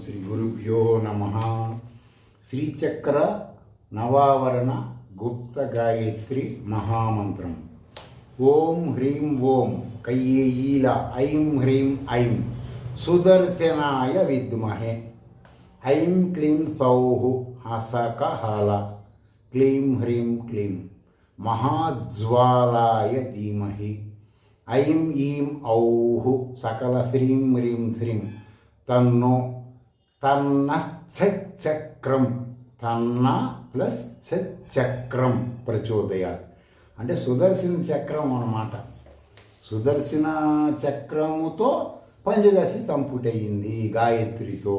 శ్రీ గురుభ్యో నమ. శ్రీచక్ర నవావరణ గుప్త గాయత్రి మహామంత్రం. ఓం హ్రీం ఓం కయ్యేయీల ఐం హ్రీం ఐం సుదర్శనాయ విద్మహే ఐం క్లీం సౌః హసకహల క్లీం హ్రీం క్లీం మహాజ్వాలాయ ధీమహి ఐం ఈం ఔః సకల శ్రీం హ్రీం శ్రీం తన్నో తన్నశ్చక్రం తన్న ప్లస్ చక్రం ప్రచోదయాత్. అంటే సుదర్శన చక్రం అన్నమాట. సుదర్శన చక్రముతో పంచదశి తంపుటయింది గాయత్రితో.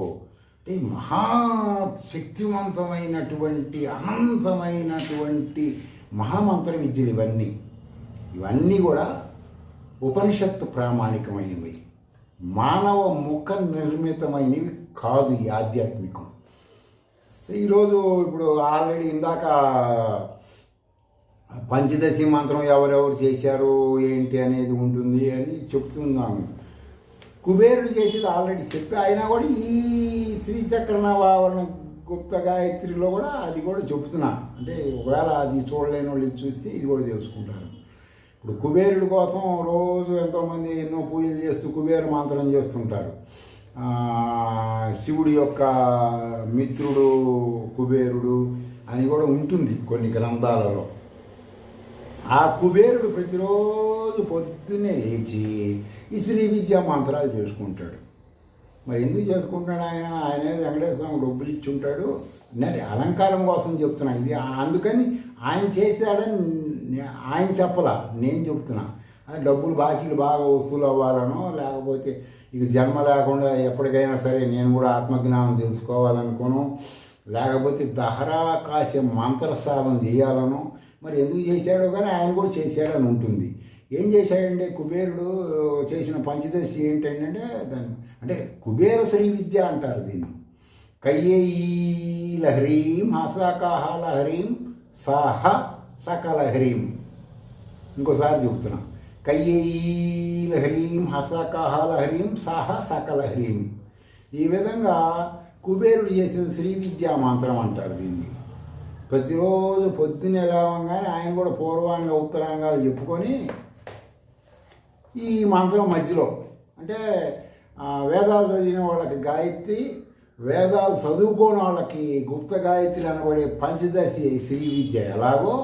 అంటే మహాశక్తివంతమైనటువంటి అనంతమైనటువంటి మహామంత్ర విద్యలు ఇవన్నీ కూడా ఉపనిషత్తు ప్రామాణికమైనవి, మానవ ముఖ నిర్మితమైనవి కాదు. ఈ ఆధ్యాత్మికం ఈరోజు ఇప్పుడు ఆల్రెడీ ఇందాక పంచదశి మంత్రం ఎవరెవరు చేశారు ఏంటి అనేది ఉంటుంది అని చెప్తున్నాను. కుబేరుడు చేసేది ఆల్రెడీ చెప్పి, అయినా కూడా ఈ శ్రీచక్ర నవావరణ గుప్త గాయత్రిలో కూడా అది కూడా చెప్తున్నా. అంటే ఒకవేళ అది చూడలేని వాళ్ళు చూస్తే ఇది కూడా తెలుసుకుంటారు. ఇప్పుడు కుబేరుడి కోసం రోజు ఎంతోమంది ఎన్నో పూజలు చేస్తూ కుబేర మంత్రం చేస్తుంటారు. శివుడి యొక్క మిత్రుడు కుబేరుడు అని కూడా ఉంటుంది కొన్ని గ్రంథాలలో. ఆ కుబేరుడు ప్రతిరోజు పొద్దున్నే లేచి ఈ శ్రీ విద్యా మంత్రాలు చేసుకుంటాడు. మరి ఎందుకు చేసుకుంటాడు ఆయన వెంకటేశ్వర డబ్బులు ఇచ్చి ఉంటాడు. నేను అలంకారం కోసం చెప్తున్నా ఇది. అందుకని ఆయన చేశాడని ఆయన చెప్పలా, నేను చెప్తున్నా. డబ్బులు బాకీలు బాగా వసూలు అవ్వాలనో, లేకపోతే ఇక జన్మ లేకుండా ఎప్పటికైనా సరే నేను కూడా ఆత్మజ్ఞానం తెలుసుకోవాలనుకోను, లేకపోతే దహరాకాశ మంత్ర సాధన చేయాలనో, మరి ఎందుకు చేశాడో కానీ ఆయన కూడా చేశాడని ఉంటుంది. ఏం చేశాడంటే కుబేరుడు చేసిన పంచదశి ఏంటంటే దాన్ని అంటే కుబేర శ్రీ విద్య అంటారు దీన్ని. కయ్యేయీల హ్రీం హసకహల హ్రీం సహ సకల హ్రీం. ఇంకోసారి చెబుతున్నా, కయ్యేయీల హ్రీం హసకహల హ్రీం సహ సకల హ్రీం. ఈ విధంగా కుబేరుడు చేసిన శ్రీ విద్యా మంత్రం అంటారు దీన్ని. ప్రతిరోజు పొద్దున్నే లేవగానే ఆయన కూడా పూర్వాంగ ఉత్తరాంగాలు చెప్పుకొని ఈ మంత్రం మధ్యలో అంటే వేదాలు చదివిన వాళ్ళకి గాయత్రి, వేదాలు చదువుకోని వాళ్ళకి గుప్త గాయత్రి అనబడే పంచదశి శ్రీ విద్య ఎలాగో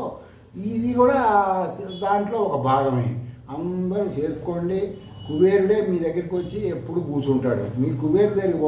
ఇది కూడా దాంట్లో ఒక భాగమే. అందరూ చేసుకోండి. కుబేరుడే మీ దగ్గరికి వచ్చి ఎప్పుడు కూర్చుంటాడు. మీ కుబేరు దగ్గరికి